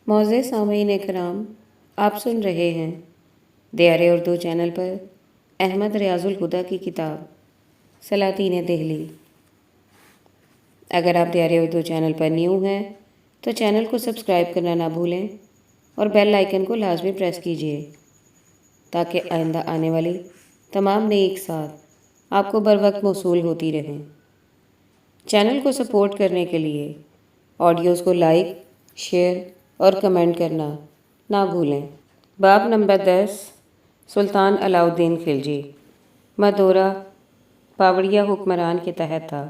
معزز سامعین کرام، آپ سن رہے ہیں دیار اردو چینل پر احمد ریاض الہدیٰ کی کتاب سلاطین دہلی۔ اگر آپ دیار اردو چینل پر نیو ہیں تو چینل کو سبسکرائب کرنا نہ بھولیں اور بیل آئیکن کو لازمی پریس کیجیے تاکہ آئندہ آنے والی تمام نئی اقساط آپ کو بر وقت موصول ہوتی رہیں۔ چینل کو سپورٹ کرنے کے لیے آڈیوز کو لائک، شیئر اور کمنٹ کرنا نہ بھولیں۔ باب نمبر 10، سلطان علاء الدین خلجی۔ مدورہ پاوڑیا حکمران کے تحت تھا،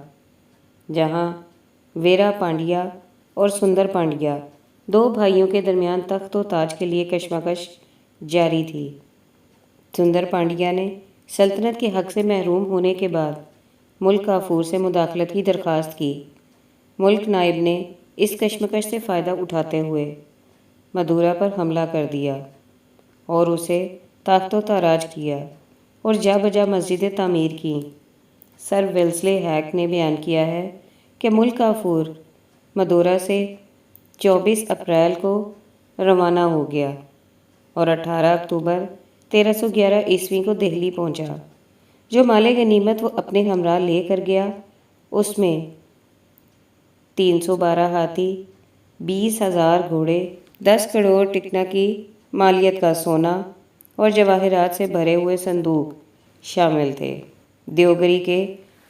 جہاں ویرا پانڈیا اور سندر پانڈیا دو بھائیوں کے درمیان تخت و تاج کے لیے کشمکش جاری تھی۔ سندر پانڈیا نے سلطنت کے حق سے محروم ہونے کے بعد ملک کافور سے مداخلت کی درخواست کی۔ ملک نائب نے اس کشمکش سے فائدہ اٹھاتے ہوئے مدورہ پر حملہ کر دیا اور اسے تاخت و تاراج کیا اور جا بجا مسجدیں تعمیر کیں۔ سر ویلسلے ہیک نے بیان کیا ہے کہ ملک کافور مدورہ سے 24 اپریل کو روانہ ہو گیا اور 18 اکتوبر 1311 عیسوی کو دہلی پہنچا۔ جو مال غنیمت وہ اپنے ہمراہ لے کر گیا، اس میں 312 ہاتھی، 20,000 گھوڑے، 10 کروڑ ٹکنا کی مالیت کا سونا اور جواہرات سے بھرے ہوئے صندوق شامل تھے۔ دیوگری کے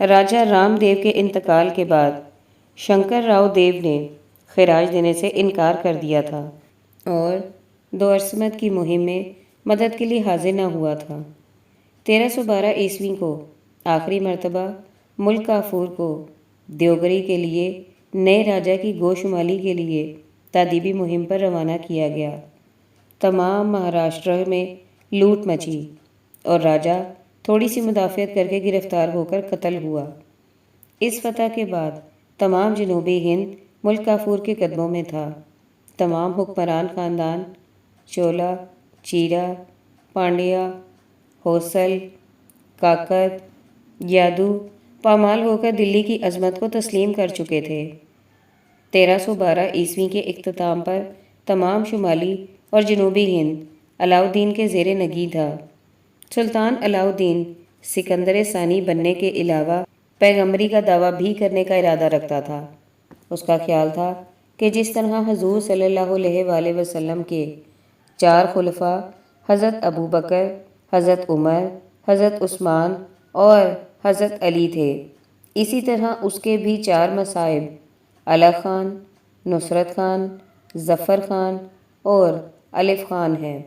راجہ رام دیو کے انتقال کے بعد شنکر راؤ دیو نے خراج دینے سے انکار کر دیا تھا اور دوارسمت کی مہم میں مدد کے لیے حاضر نہ ہوا تھا۔ 1312 عیسوی کو آخری مرتبہ ملک کافور کو دیوگری کے لیے نئے راجہ کی گوشمالی کے لیے تادیبی مہم پر روانہ کیا گیا۔ تمام مہاراشٹر میں لوٹ مچی اور راجہ تھوڑی سی مدافعت کر کے گرفتار ہو کر قتل ہوا۔ اس فتح کے بعد تمام جنوبی ہند ملک کافور کے قدموں میں تھا۔ تمام حکمران خاندان چولا، چیرا، پانڈیا، ہوسل، کاکت، یادو پامال ہو کر دلی کی عظمت کو تسلیم کر چکے تھے۔ 1312 عیسوی کے اختتام پر تمام شمالی اور جنوبی ہند علاء الدین کے زیر نگین تھا۔ سلطان علاء الدین سکندر ثانی بننے کے علاوہ پیغمبری کا دعویٰ بھی کرنے کا ارادہ رکھتا تھا۔ اس کا خیال تھا کہ جس طرح حضور صلی اللہ علیہ وآلہ وسلم کے 4 خلفاء حضرت ابوبکر، حضرت عمر، حضرت عثمان اور حضرت علی تھے، اسی طرح اس کے بھی 4 مصائب اعلیٰ خان، نصرت خان، ظفر خان اور الف خان ہیں۔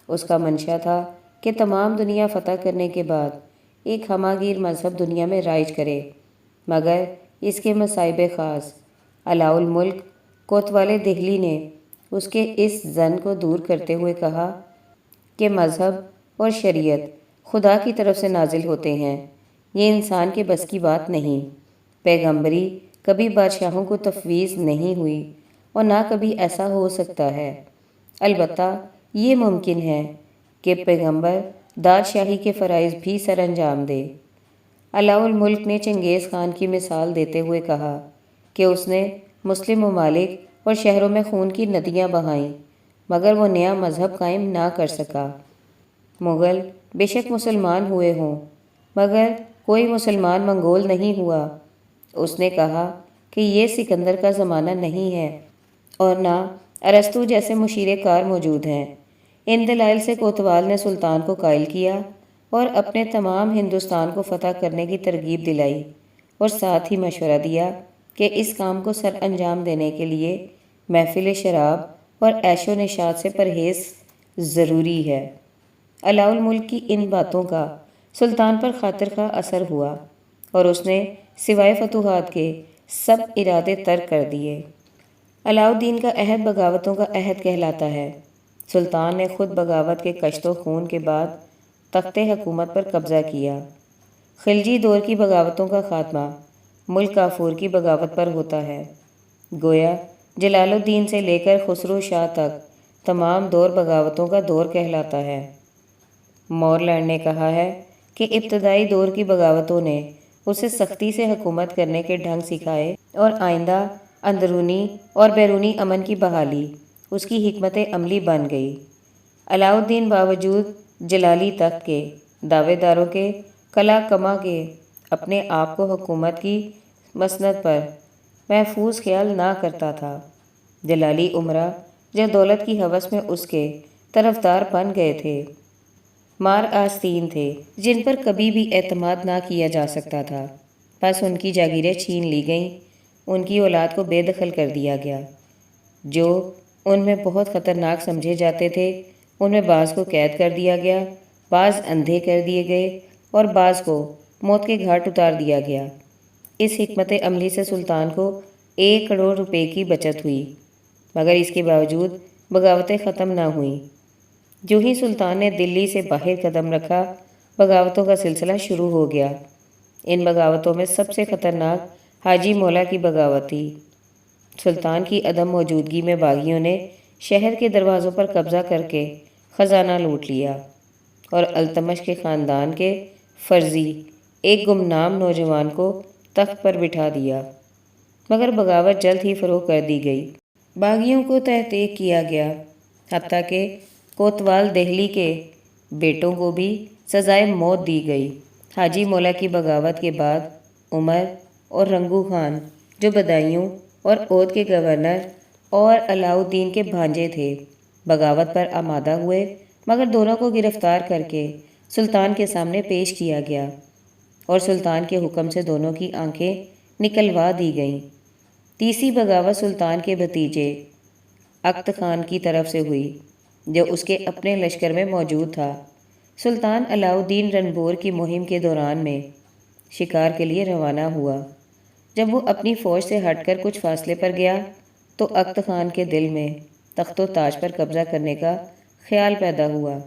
اس کا منشا تھا کہ تمام دنیا فتح کرنے کے بعد ایک ہمہ گیر مذہب دنیا میں رائج کرے، مگر اس کے مصائب خاص علاء الملک کوتوال دہلی نے اس کے اس ظن کو دور کرتے ہوئے کہا کہ مذہب اور شریعت خدا کی طرف سے نازل ہوتے ہیں، یہ انسان کے بس کی بات نہیں۔ پیغمبری کبھی بادشاہوں کو تفویض نہیں ہوئی اور نہ کبھی ایسا ہو سکتا ہے۔ البتہ یہ ممکن ہے کہ پیغمبر دادشاہی کے فرائض بھی سر انجام دے۔ علاء الملک نے چنگیز خان کی مثال دیتے ہوئے کہا کہ اس نے مسلم ممالک اور شہروں میں خون کی ندیاں بہائیں، مگر وہ نیا مذہب قائم نہ کر سکا۔ مغل بے شک مسلمان ہوئے ہوں، مگر کوئی مسلمان منگول نہیں ہوا۔ اس نے کہا کہ یہ سکندر کا زمانہ نہیں ہے اور نہ ارسطو جیسے مشیر کار موجود ہیں۔ ان دلائل سے کوتوال نے سلطان کو قائل کیا اور اپنے تمام ہندوستان کو فتح کرنے کی ترغیب دلائی اور ساتھ ہی مشورہ دیا کہ اس کام کو سر انجام دینے کے لیے محفل شراب اور عیش و نشاط سے پرہیز ضروری ہے۔ علاء الملک کی ان باتوں کا سلطان پر خاطر خواہ اثر ہوا اور اس نے سوائے فتوحات کے سب ارادے ترک کر دیے۔ علاء الدین کا عہد بغاوتوں کا عہد کہلاتا ہے۔ سلطان نے خود بغاوت کے کشت و خون کے بعد تخت حکومت پر قبضہ کیا۔ خلجی دور کی بغاوتوں کا خاتمہ ملک کافور کی بغاوت پر ہوتا ہے۔ گویا جلال الدین سے لے کر خسرو شاہ تک تمام دور بغاوتوں کا دور کہلاتا ہے۔ مورلینڈ نے کہا ہے کہ ابتدائی دور کی بغاوتوں نے اسے سختی سے حکومت کرنے کے ڈھنگ سکھائے اور آئندہ اندرونی اور بیرونی امن کی بحالی اس کی حکمت عملی بن گئی۔ علاؤالدین باوجود جلالی تخت کے دعوے داروں کے کلا کما کے اپنے آپ کو حکومت کی مسند پر محفوظ خیال نہ کرتا تھا۔ جلالی امراء جو دولت کی ہوس میں اس کے طرفدار بن گئے تھے، مار آستین تھے جن پر کبھی بھی اعتماد نہ کیا جا سکتا تھا، بس ان کی جاگیریں چھین لی گئیں، ان کی اولاد کو بے دخل کر دیا گیا۔ جو ان میں بہت خطرناک سمجھے جاتے تھے ان میں بعض کو قید کر دیا گیا، بعض اندھے کر دیے گئے اور بعض کو موت کے گھاٹ اتار دیا گیا۔ اس حکمت عملی سے سلطان کو 1 کروڑ روپے کی بچت ہوئی، مگر اس کے باوجود بغاوتیں ختم نہ ہوئیں۔ جو ہی سلطان نے دلی سے باہر قدم رکھا، بغاوتوں کا سلسلہ شروع ہو گیا۔ ان بغاوتوں میں سب سے خطرناک حاجی مولا کی بغاوت تھی۔ سلطان کی عدم موجودگی میں باغیوں نے شہر کے دروازوں پر قبضہ کر کے خزانہ لوٹ لیا اور التمش کے خاندان کے فرزی ایک گمنام نوجوان کو تخت پر بٹھا دیا، مگر بغاوت جلد ہی فروغ کر دی گئی۔ باغیوں کو تحقیق کیا گیا، حتیٰ کہ کوتوال دہلی کے بیٹوں کو بھی سزائے موت دی گئی۔ حاجی مولا کی بغاوت کے بعد عمر اور رنگو خان جو بدایوں اور اودھ کے گورنر اور علاؤالدین کے بھانجے تھے، بغاوت پر آمادہ ہوئے، مگر دونوں کو گرفتار کر کے سلطان کے سامنے پیش کیا گیا اور سلطان کے حکم سے دونوں کی آنکھیں نکلوا دی گئیں۔ تیسری بغاوت سلطان کے بھتیجے اخت خان کی طرف سے ہوئی، جو اس کے اپنے لشکر میں موجود تھا۔ سلطان علاؤالدین رنبور کی مہم کے دوران میں شکار کے لیے روانہ ہوا۔ جب وہ اپنی فوج سے ہٹ کر کچھ فاصلے پر گیا تو اخت خان کے دل میں تخت و تاج پر قبضہ کرنے کا خیال پیدا ہوا۔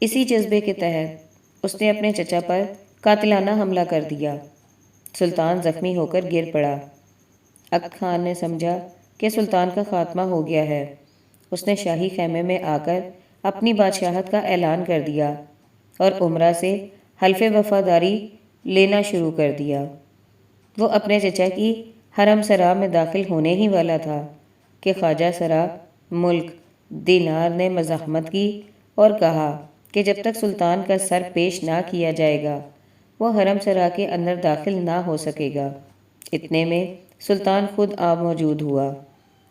اسی جذبے کے تحت اس نے اپنے چچا پر قاتلانہ حملہ کر دیا۔ سلطان زخمی ہو کر گر پڑا۔ اخت خان نے سمجھا کہ سلطان کا خاتمہ ہو گیا ہے۔ اس نے شاہی خیمے میں آ کر اپنی بادشاہت کا اعلان کر دیا اور امراء سے حلف وفاداری لینا شروع کر دیا۔ وہ اپنے چچا کی حرم سرا میں داخل ہونے ہی والا تھا کہ خواجہ سرا ملک دینار نے مزاحمت کی اور کہا کہ جب تک سلطان کا سر پیش نہ کیا جائے گا وہ حرم سرا کے اندر داخل نہ ہو سکے گا۔ اتنے میں سلطان خود آ موجود ہوا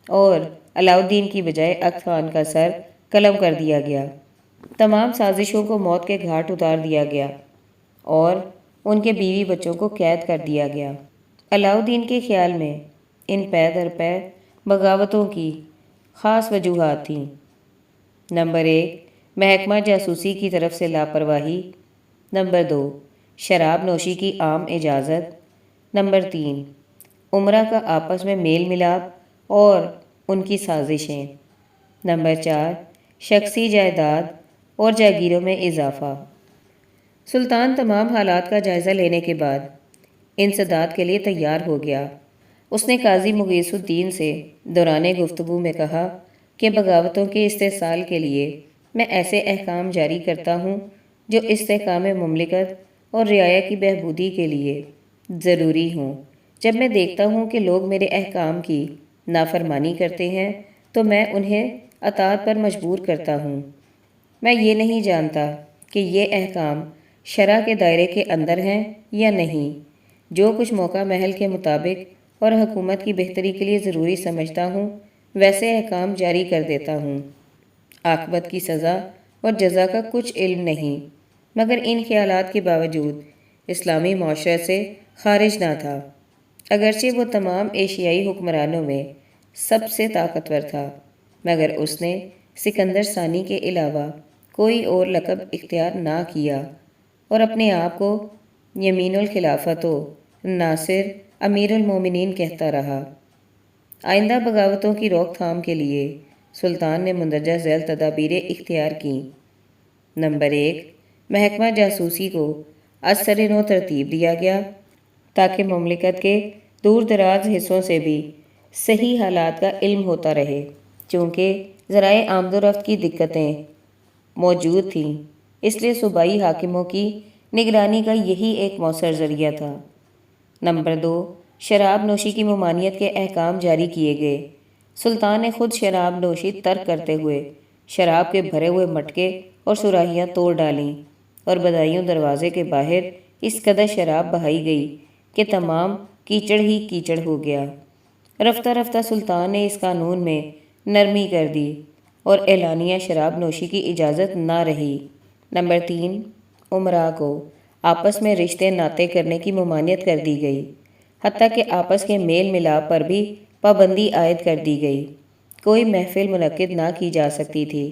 اور علاؤالدین کی بجائے اخت خان کا سر قلم کر دیا گیا۔ تمام سازشوں کو موت کے گھاٹ اتار دیا گیا اور ان کے بیوی بچوں کو قید کر دیا گیا۔ علاؤالدین کے خیال میں ان پے در پے بغاوتوں کی خاص وجوہات تھیں۔ نمبر 1، محکمہ جاسوسی کی طرف سے لاپرواہی۔ نمبر 2، شراب نوشی کی عام اجازت۔ نمبر 3، امراء کا آپس میں میل ملاپ اور ان کی سازشیں۔ نمبر 4، شخصی جائیداد اور جاگیروں میں اضافہ۔ سلطان تمام حالات کا جائزہ لینے کے بعد انسداد کے لیے تیار ہو گیا۔ اس نے قاضی مغیث الدین سے دوران گفتگو میں کہا کہ بغاوتوں کے استحصال کے لیے میں ایسے احکام جاری کرتا ہوں جو استحکام مملکت اور رعایا کی بہبودی کے لیے ضروری ہوں۔ جب میں دیکھتا ہوں کہ لوگ میرے احکام کی نافرمانی کرتے ہیں تو میں انہیں اطاعت پر مجبور کرتا ہوں۔ میں یہ نہیں جانتا کہ یہ احکام شرع کے دائرے کے اندر ہیں یا نہیں۔ جو کچھ موقع محل کے مطابق اور حکومت کی بہتری کے لیے ضروری سمجھتا ہوں ویسے احکام جاری کر دیتا ہوں۔ عاقبت کی سزا اور جزا کا کچھ علم نہیں، مگر ان خیالات کے باوجود اسلامی معاشرت سے خارج نہ تھا۔ اگرچہ وہ تمام ایشیائی حکمرانوں میں سب سے طاقتور تھا، مگر اس نے سکندر ثانی کے علاوہ کوئی اور لقب اختیار نہ کیا اور اپنے آپ کو یمین الخلافت و ناصر امیر المومنین کہتا رہا۔ آئندہ بغاوتوں کی روک تھام کے لیے سلطان نے مندرجہ ذیل تدابیریں اختیار کیں۔ نمبر 1، محکمہ جاسوسی کو از سر نو ترتیب دیا گیا تاکہ مملکت کے دور دراز حصوں سے بھی صحیح حالات کا علم ہوتا رہے۔ چونکہ ذرائع آمد و رفت کی دقتیں موجود تھیں، اس لیے صوبائی حاکموں کی نگرانی کا یہی ایک مؤثر ذریعہ تھا۔ نمبر 2، شراب نوشی کی ممانعت کے احکام جاری کیے گئے۔ سلطان نے خود شراب نوشی ترک کرتے ہوئے شراب کے بھرے ہوئے مٹکے اور سراہیاں توڑ ڈالیں اور بدایوں دروازے کے باہر اس قدر شراب بہائی گئی کہ تمام کیچڑ ہی کیچڑ ہو گیا۔ رفتہ رفتہ سلطان نے اس قانون میں نرمی کر دی اور اعلانیہ شراب نوشی کی اجازت نہ رہی۔ نمبر 3، امراء کو آپس میں رشتے ناطے کرنے کی ممانعت کر دی گئی، حتیٰ کہ آپس کے میل ملاپ پر بھی پابندی عائد کر دی گئی۔ کوئی محفل منعقد نہ کی جا سکتی تھی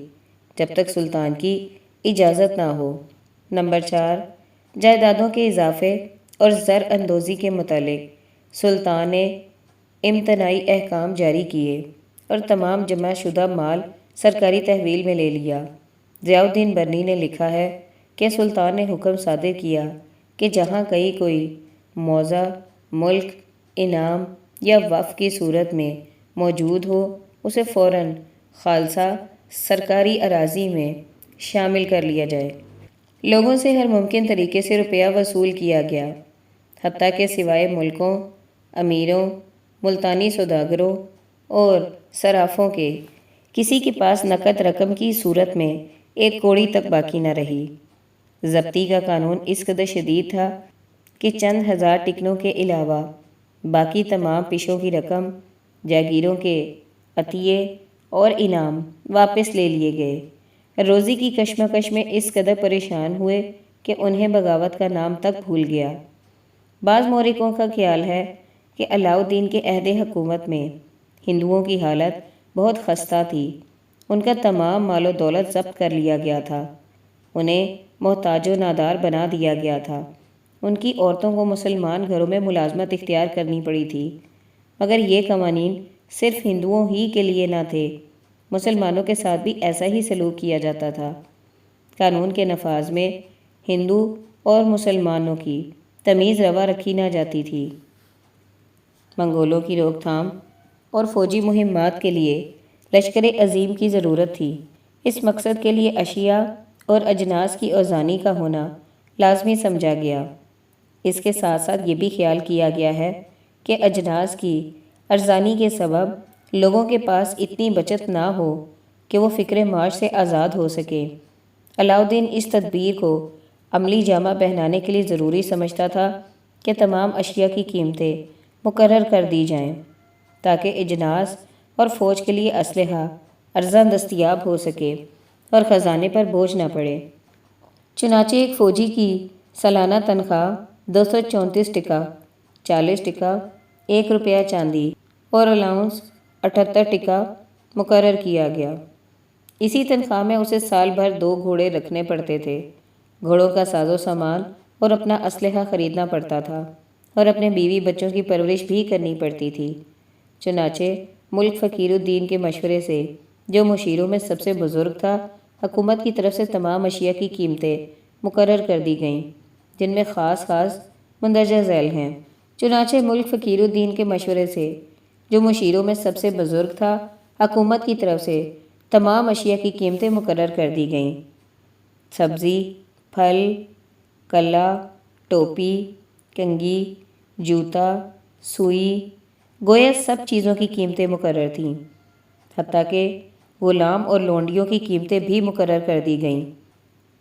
جب تک سلطان کی اجازت نہ ہو۔ نمبر 4، جائیدادوں کے اضافے اور زر اندوزی کے متعلق سلطان نے امتناعی احکام جاری کیے اور تمام جمع شدہ مال سرکاری تحویل میں لے لیا۔ ضیاء الدین برنی نے لکھا ہے کہ سلطان نے حکم صادر کیا کہ جہاں کہیں کوئی موضع، ملک، انعام یا وقف کی صورت میں موجود ہو اسے فوراً خالصہ سرکاری اراضی میں شامل کر لیا جائے۔ لوگوں سے ہر ممکن طریقے سے روپیہ وصول کیا گیا، حتیٰ کہ سوائے ملکوں، امیروں، ملتانی سوداگروں اور صرافوں کے کسی کے پاس نقد رقم کی صورت میں ایک کوڑی تک باقی نہ رہی۔ ضبطی کا قانون اس قدر شدید تھا کہ چند ہزار ٹکنوں کے علاوہ باقی تمام پیشوں کی رقم، جاگیروں کے عطیے اور انعام واپس لے لیے گئے۔ روزی کی کشمکش میں اس قدر پریشان ہوئے کہ انہیں بغاوت کا نام تک بھول گیا۔ بعض مورخوں کا خیال ہے کہ علاء الدین کے عہد حکومت میں ہندوؤں کی حالت بہت خستہ تھی۔ ان کا تمام مال و دولت ضبط کر لیا گیا تھا، انہیں محتاج و نادار بنا دیا گیا تھا۔ ان کی عورتوں کو مسلمان گھروں میں ملازمت اختیار کرنی پڑی تھی، مگر یہ قوانین صرف ہندوؤں ہی کے لیے نہ تھے، مسلمانوں کے ساتھ بھی ایسا ہی سلوک کیا جاتا تھا۔ قانون کے نفاذ میں ہندو اور مسلمانوں کی تمیز روا رکھی نہ جاتی تھی۔ منگولوں کی روک تھام اور فوجی مہمات کے لیے لشکر عظیم کی ضرورت تھی۔ اس مقصد کے لیے اشیاء اور اجناس کی اوزانی کا ہونا لازمی سمجھا گیا۔ اس کے ساتھ ساتھ یہ بھی خیال کیا گیا ہے کہ اجناس کی ارزانی کے سبب لوگوں کے پاس اتنی بچت نہ ہو کہ وہ فکر معاش سے آزاد ہو سکے۔ علاء الدین اس تدبیر کو عملی جامہ پہنانے کے لیے ضروری سمجھتا تھا کہ تمام اشیاء کی قیمتیں مقرر کر دی جائیں تاکہ اجناس اور فوج کے لیے اسلحہ ارزاں دستیاب ہو سکے اور خزانے پر بوجھ نہ پڑے۔ چنانچہ ایک فوجی کی سالانہ تنخواہ 234 ٹکا 40 ٹکا 1 روپیہ چاندی اور الاؤنس 78 ٹکا مقرر کیا گیا۔ اسی تنخواہ میں اسے سال بھر 2 گھوڑے رکھنے پڑتے تھے۔ گھوڑوں کا ساز و سامان اور اپنا اسلحہ خریدنا پڑتا تھا اور اپنے بیوی بچوں کی پرورش بھی کرنی پڑتی تھی۔ چنانچہ ملک فقیر الدین کے مشورے سے، جو مشیروں میں سب سے بزرگ تھا، حکومت کی طرف سے تمام اشیاء کی قیمتیں مقرر کر دی گئیں، جن میں خاص مندرجہ ذیل ہیں۔ چنانچہ ملک فقیر الدین کے مشورے سے، جو مشیروں میں سب سے بزرگ تھا، حکومت کی طرف سے تمام اشیاء کی قیمتیں مقرر کر دی گئیں۔ سبزی، پھل، کلا، ٹوپی، کنگھی، جوتا، سوئی، گویا سب چیزوں کی قیمتیں مقرر تھیں، حتیٰ کہ غلام اور لونڈیوں کی قیمتیں بھی مقرر کر دی گئیں۔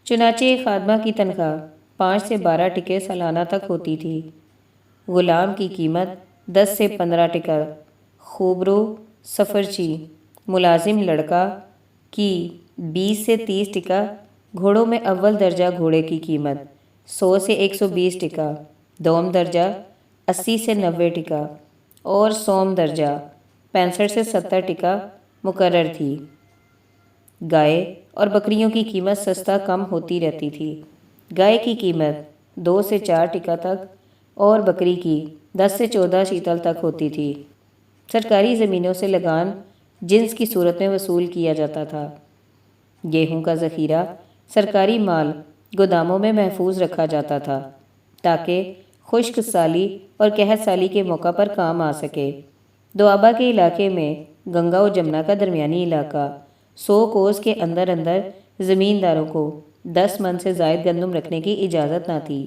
چنانچہ ایک خادمہ کی تنخواہ 5 سے 12 ٹکے سالانہ تک ہوتی تھی۔ غلام کی قیمت 10 سے 15 ٹکا، خوبرو سفرچی ملازم لڑکا کی 20 سے 30 ٹکا، گھوڑوں میں اول درجہ گھوڑے کی قیمت 100 سے 120 ٹکا، دوم درجہ 80 سے 90 ٹکا اور سوم درجہ 65 سے 70 ٹکا مقرر تھی۔ گائے اور بکریوں کی قیمت سستا کم ہوتی رہتی تھی۔ گائے کی قیمت 2 سے 4 ٹکا تک اور بکری کی 10 سے 14 شیتل تک ہوتی تھی۔ سرکاری زمینوں سے لگان جنس کی صورت میں وصول کیا جاتا تھا۔ گیہوں کا ذخیرہ سرکاری مال گوداموں میں محفوظ رکھا جاتا تھا تاکہ خشک سالی اور قحط سالی کے موقع پر کام آ سکے۔ دوآبا کے علاقے میں گنگا و جمنا کا درمیانی علاقہ 100 کوس کے اندر زمینداروں کو 10 من سے زائد گندم رکھنے کی اجازت نہ تھی۔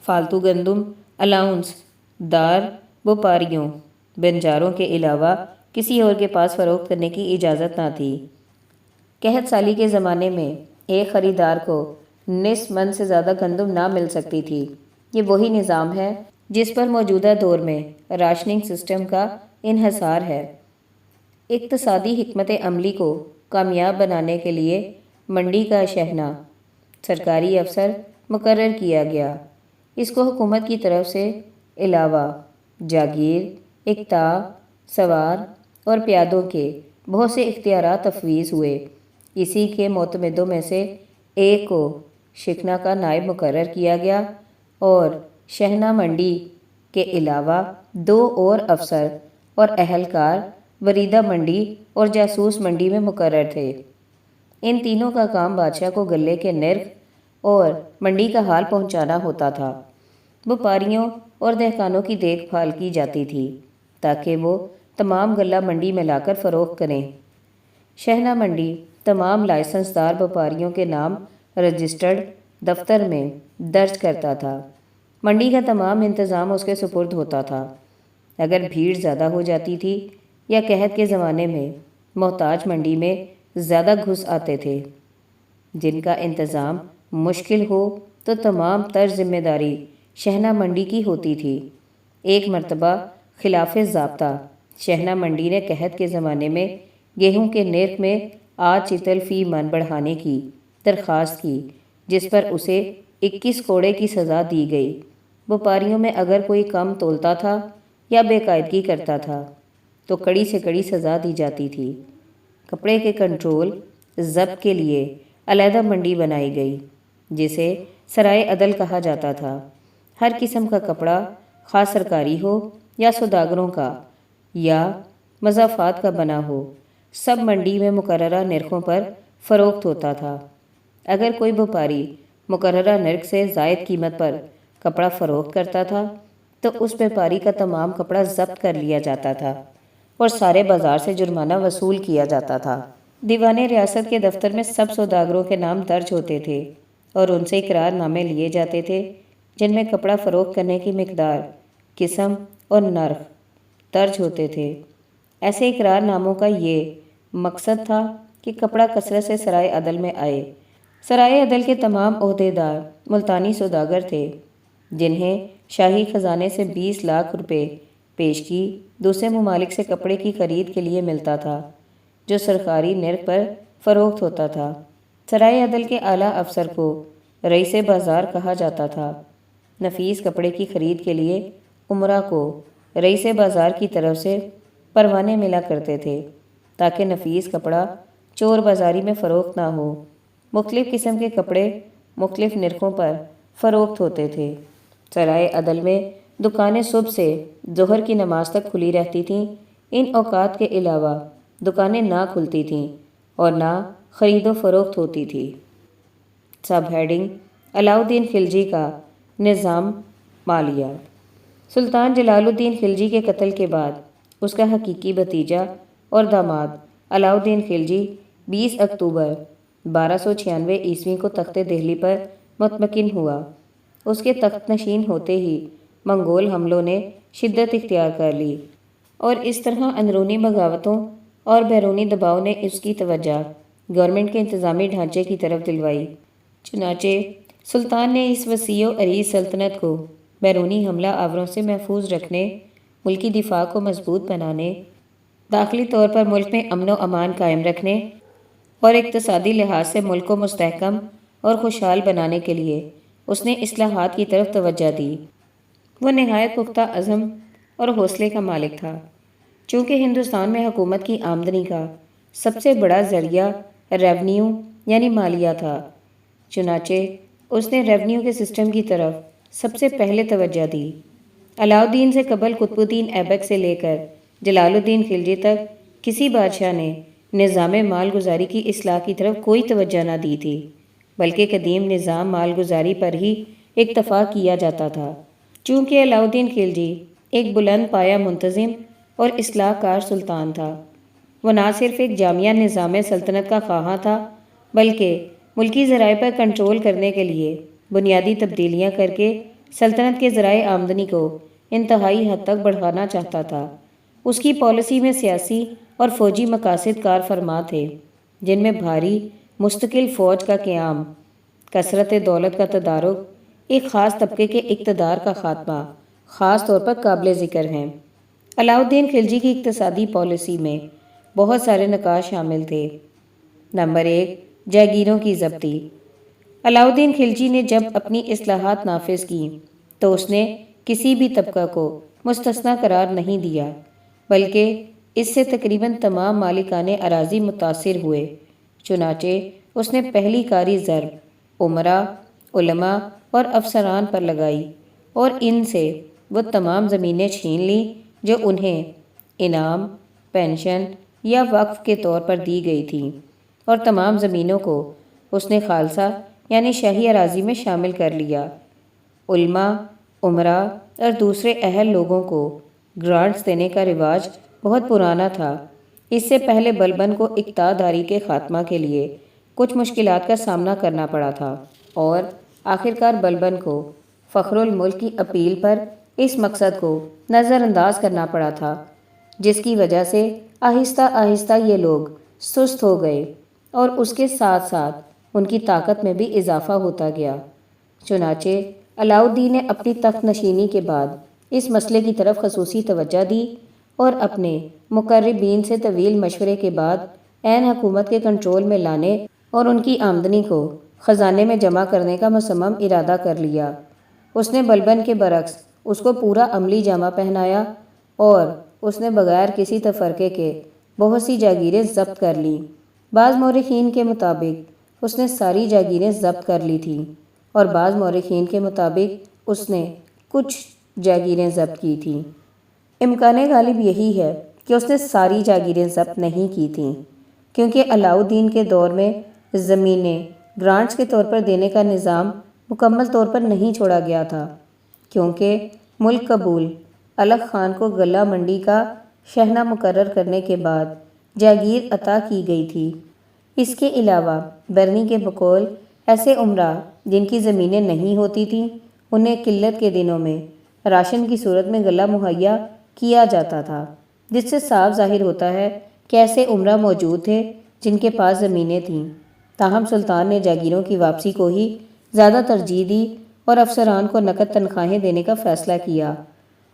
فالتو گندم الاؤنس دار وپاریوں بنجاروں کے علاوہ کسی اور کے پاس فروخت کرنے کی اجازت نہ تھی۔ قحط سالی کے زمانے میں ایک خریدار کو نصف من سے زیادہ گندم نہ مل سکتی تھی۔ یہ وہی نظام ہے جس پر موجودہ دور میں راشننگ سسٹم کا انحصار ہے۔ اقتصادی حکمت عملی کو کامیاب بنانے کے لیے منڈی کا شہنا سرکاری افسر مقرر کیا گیا۔ اس کو حکومت کی طرف سے علاوہ جاگیر، اقطاع، سوار اور پیادوں کے بہت سے اختیارات تفویض ہوئے۔ اسی کے معتمدوں میں سے ایک کو شکنا کا نائب مقرر کیا گیا اور شہنا منڈی کے علاوہ 2 اور افسر اور اہلکار وریدہ منڈی اور جاسوس منڈی میں مقرر تھے۔ ان تینوں کا کام بادشاہ کو غلے کے نرخ اور منڈی کا حال پہنچانا ہوتا تھا۔ وپاریوں اور دہقانوں کی دیکھ بھال کی جاتی تھی تاکہ وہ تمام غلہ منڈی میں لا کر فروخت کریں۔ شہنا منڈی تمام لائسنس دار وپاریوں کے نام رجسٹرڈ دفتر میں درج کرتا تھا۔ منڈی کا تمام انتظام اس کے سپرد ہوتا تھا۔ اگر بھیڑ زیادہ ہو جاتی تھی یا قحط کے زمانے میں محتاج منڈی میں زیادہ گھس آتے تھے جن کا انتظام مشکل ہو تو تمام تر ذمہ داری شہنا منڈی کی ہوتی تھی۔ ایک مرتبہ خلاف ضابطہ شہنا منڈی نے قحط کے زمانے میں گیہوں کے نرخ میں 8 چتل فی من بڑھانے کی درخواست کی، جس پر اسے 21 کوڑے کی سزا دی گئی۔ وپاریوں میں اگر کوئی کم تولتا تھا یا بے قاعدگی کرتا تھا تو کڑی سے کڑی سزا دی جاتی تھی۔ کپڑے کے کنٹرول ضبط کے لیے علیحدہ منڈی بنائی گئی جسے سرائے عدل کہا جاتا تھا۔ ہر قسم کا کپڑا خواہ سرکاری ہو یا سوداگروں کا یا مضافات کا بنا ہو، سب منڈی میں مقررہ نرخوں پر فروخت ہوتا تھا۔ اگر کوئی وپاری مقررہ نرخ سے زائد قیمت پر کپڑا فروخت کرتا تھا تو اس وپاری کا تمام کپڑا ضبط کر لیا جاتا تھا اور سارے بازار سے جرمانہ وصول کیا جاتا تھا۔ دیوان ریاست کے دفتر میں سب سوداگروں کے نام درج ہوتے تھے اور ان سے اقرار نامے لیے جاتے تھے جن میں کپڑا فروخت کرنے کی مقدار، قسم اور نرخ درج ہوتے تھے۔ ایسے اقرار ناموں کا یہ مقصد تھا کہ کپڑا کثرت سے سرائے عدل میں آئے۔ سرائے عدل کے تمام عہدیدار ملتانی سوداگر تھے جنہیں شاہی خزانے سے 20 لاکھ روپے پیشگی دوسرے ممالک سے کپڑے کی خرید کے لیے ملتا تھا جو سرکاری نرخ پر فروخت ہوتا تھا۔ سرائے عدل کے اعلیٰ افسر کو رئیس بازار کہا جاتا تھا۔ نفیس کپڑے کی خرید کے لیے امراء کو رئیس بازار کی طرف سے پروانے ملا کرتے تھے تاکہ نفیس کپڑا چور بازاری میں فروخت نہ ہو۔ مختلف قسم کے کپڑے مختلف نرخوں پر فروخت ہوتے تھے۔ سرائے عدل میں دکانیں صبح سے ظہر کی نماز تک کھلی رہتی تھیں۔ ان اوقات کے علاوہ دکانیں نہ کھلتی تھیں اور نہ خرید و فروخت ہوتی تھی۔ سب ہیڈنگ: علاؤ الدین خلجی کا نظام مالیہ۔ سلطان جلال الدین خلجی کے قتل کے بعد اس کا حقیقی بھتیجا اور داماد علاؤ الدین خلجی 20 اکتوبر 1296 عیسوی کو تخت دہلی پر مطمئن ہوا۔ اس کے تخت نشین ہوتے ہی منگول حملوں نے شدت اختیار کر لی اور اس طرح اندرونی بغاوتوں اور بیرونی دباؤ نے اس کی توجہ گورنمنٹ کے انتظامی ڈھانچے کی طرف دلوائی۔ چنانچہ سلطان نے اس وسیع و عریض سلطنت کو بیرونی حملہ آوروں سے محفوظ رکھنے، ملکی دفاع کو مضبوط بنانے، داخلی طور پر ملک میں امن و امان قائم رکھنے اور اقتصادی لحاظ سے ملک کو مستحکم اور خوشحال بنانے کے لیے اس نے اصلاحات کی طرف توجہ دی۔ وہ نہایت پختہ عزم اور حوصلے کا مالک تھا۔ چونکہ ہندوستان میں حکومت کی آمدنی کا سب سے بڑا ذریعہ ریونیو یعنی مالیہ تھا، چنانچہ اس نے ریونیو کے سسٹم کی طرف سب سے پہلے توجہ دی۔ علاؤ الدین سے قبل قطب الدین ایبک سے لے کر جلال الدین خلجی تک کسی بادشاہ نے نظام مال گزاری کی اصلاح کی طرف کوئی توجہ نہ دی تھی، بلکہ قدیم نظام مال گزاری پر ہی اکتفا کیا جاتا تھا۔ چونکہ علاؤ الدین خلجی ایک بلند پایہ منتظم اور اصلاح کار سلطان تھا، وہ نہ صرف ایک جامع نظام سلطنت کا خواہاں تھا بلکہ ملکی ذرائع پر کنٹرول کرنے کے لیے بنیادی تبدیلیاں کر کے سلطنت کے ذرائع آمدنی کو انتہائی حد تک بڑھانا چاہتا تھا۔ اس کی پالیسی میں سیاسی اور فوجی مقاصد کار فرما تھے، جن میں بھاری مستقل فوج کا قیام، کثرت دولت کا تدارک، ایک خاص طبقے کے اقتدار کا خاتمہ خاص طور پر قابل ذکر ہیں۔ علاؤ الدین خلجی کی اقتصادی پالیسی میں بہت سارے نکات شامل تھے۔ نمبر 1، جاگیروں کی ضبطی۔ علاؤ الدین خلجی نے جب اپنی اصلاحات نافذ کی تو اس نے کسی بھی طبقہ کو مستثنی قرار نہیں دیا، بلکہ اس سے تقریباً تمام مالکان اراضی متاثر ہوئے۔ چنانچہ اس نے پہلی کاری ضرب امراء، علماء اور افسران پر لگائی اور ان سے وہ تمام زمینیں چھین لیں جو انہیں انعام، پینشن یا وقف کے طور پر دی گئی تھیں، اور تمام زمینوں کو اس نے خالصہ یعنی شاہی اراضی میں شامل کر لیا۔ علماء، امراء اور دوسرے اہل لوگوں کو گرانٹس دینے کا رواج بہت پرانا تھا۔ اس سے پہلے بلبن کو اقتداری کے خاتمہ کے لیے کچھ مشکلات کا سامنا کرنا پڑا تھا، اور آخرکار بلبن کو فخر الملک کی اپیل پر اس مقصد کو نظر انداز کرنا پڑا تھا، جس کی وجہ سے آہستہ آہستہ یہ لوگ سست ہو گئے اور اس کے ساتھ ساتھ ان کی طاقت میں بھی اضافہ ہوتا گیا۔ چنانچہ علاؤ الدین نے اپنی تخت نشینی کے بعد اس مسئلے کی طرف خصوصی توجہ دی اور اپنے مقربین سے طویل مشورے کے بعد عین حکومت کے کنٹرول میں لانے اور ان کی آمدنی کو خزانے میں جمع کرنے کا مصمم ارادہ کر لیا۔ اس نے بلبن کے برعکس اس کو پورا عملی جامہ پہنایا اور اس نے بغیر کسی تفرقے کے بہت سی جاگیریں ضبط کر لیں۔ بعض مورخین کے مطابق اس نے ساری جاگیریں ضبط کر لی تھیں، اور بعض مورخین کے مطابق اس نے کچھ جاگیریں ضبط کی تھیں۔ امکان غالب یہی ہے کہ اس نے ساری جاگیریں ضبط نہیں کی تھیں، کیونکہ علاؤ الدین کے دور میں زمینیں گرانٹس کے طور پر دینے کا نظام مکمل طور پر نہیں چھوڑا گیا تھا، کیونکہ ملک قبول الغ خان کو غلہ منڈی کا شہنہ مقرر کرنے کے بعد جاگیر عطا کی گئی تھی۔ اس کے علاوہ برنی کے بقول ایسے امراء جن کی زمینیں نہیں ہوتی تھیں، انہیں قلت کے دنوں میں راشن کی صورت میں غلہ مہیا کیا جاتا تھا، جس سے صاف ظاہر ہوتا ہے کہ ایسے امراء موجود تھے جن کے پاس زمینیں تھیں۔ تاہم سلطان نے جاگیروں کی واپسی کو ہی زیادہ ترجیح دی اور افسران کو نقد تنخواہیں دینے کا فیصلہ کیا،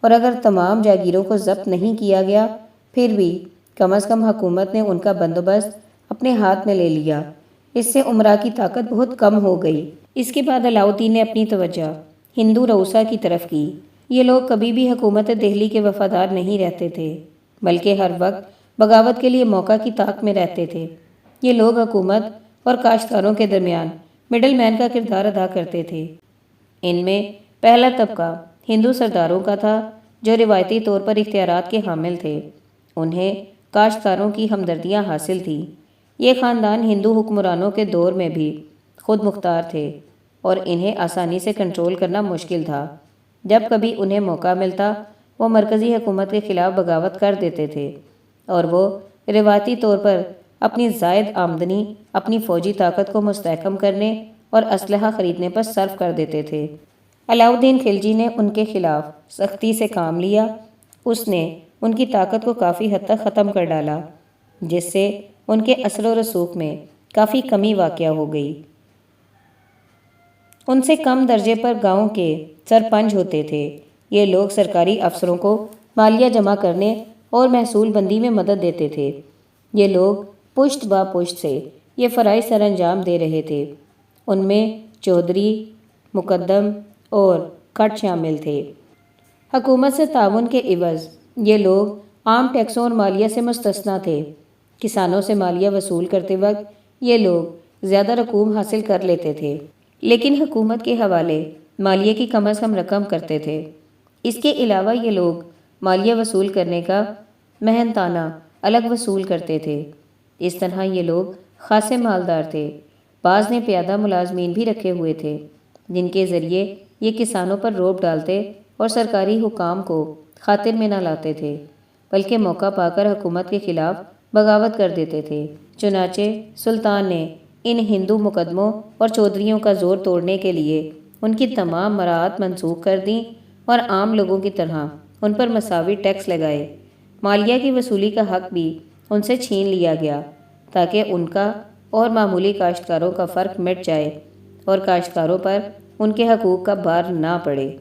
اور اگر تمام جاگیروں کو ضبط نہیں کیا گیا پھر بھی کم از کم حکومت نے ان کا بندوبست اپنے ہاتھ میں لے لیا۔ اس سے امراء کی طاقت بہت کم ہو گئی۔ اس کے بعد علاؤ الدین نے اپنی توجہ ہندو رؤسا کی طرف کی۔ یہ لوگ کبھی بھی حکومت دہلی کے وفادار نہیں رہتے تھے، بلکہ ہر وقت بغاوت کے لیے موقع کی طاق میں رہتے تھے۔ یہ لوگ حکومت اور کاشتکاروں کے درمیان مڈل مین کا کردار ادا کرتے تھے۔ ان میں پہلا طبقہ ہندو سرداروں کا تھا جو روایتی طور پر اختیارات کے حامل تھے۔ انہیں کاشتکاروں کی ہمدردیاں حاصل تھیں۔ یہ خاندان ہندو حکمرانوں کے دور میں بھی خود مختار تھے اور انہیں آسانی سے کنٹرول کرنا مشکل تھا۔ جب کبھی انہیں موقع ملتا وہ مرکزی حکومت کے خلاف بغاوت کر دیتے تھے، اور وہ روایتی طور پر اپنی زائد آمدنی اپنی فوجی طاقت کو مستحکم کرنے اور اسلحہ خریدنے پر صرف کر دیتے تھے۔ علاؤ الدین خلجی نے ان کے خلاف سختی سے کام لیا۔ اس نے ان کی طاقت کو کافی حد تک ختم کر ڈالا، جس سے ان کے اثر و رسوخ میں کافی کمی واقع ہو گئی۔ ان سے کم درجے پر گاؤں کے سرپنچ ہوتے تھے۔ یہ لوگ سرکاری افسروں کو مالیہ جمع کرنے اور محصول بندی میں مدد دیتے تھے۔ یہ لوگ پشت با پشت سے یہ فرائض سر انجام دے رہے تھے۔ ان میں چودھری، مقدم اور کھٹ شامل تھے۔ حکومت سے تعاون کے عوض یہ لوگ عام ٹیکسوں اور مالیہ سے مستثنیٰ تھے۔ کسانوں سے مالیہ وصول کرتے وقت یہ لوگ زیادہ رقوم حاصل کر لیتے تھے، لیکن حکومت کے حوالے مالیہ کی کم از کم رقم کرتے تھے۔ اس کے علاوہ یہ لوگ مالیہ وصول کرنے کا محنتانہ الگ وصول کرتے تھے۔ اس طرح یہ لوگ خاصے مالدار تھے۔ بعض نے پیادہ ملازمین بھی رکھے ہوئے تھے، جن کے ذریعے یہ کسانوں پر روب ڈالتے اور سرکاری حکام کو خاطر میں نہ لاتے تھے، بلکہ موقع پا کر حکومت کے خلاف بغاوت کر دیتے تھے۔ چنانچہ سلطان نے ان ہندو مقدموں اور چودھریوں کا زور توڑنے کے لیے ان کی تمام مراعات منسوخ کر دیں اور عام لوگوں کی طرح ان پر مساوی ٹیکس لگائے۔ مالیہ کی وصولی کا حق بھی ان سے چھین لیا گیا تاکہ ان کا اور معمولی کاشتکاروں کا فرق مٹ جائے اور کاشتکاروں پر ان کے حقوق کا بار نہ پڑے۔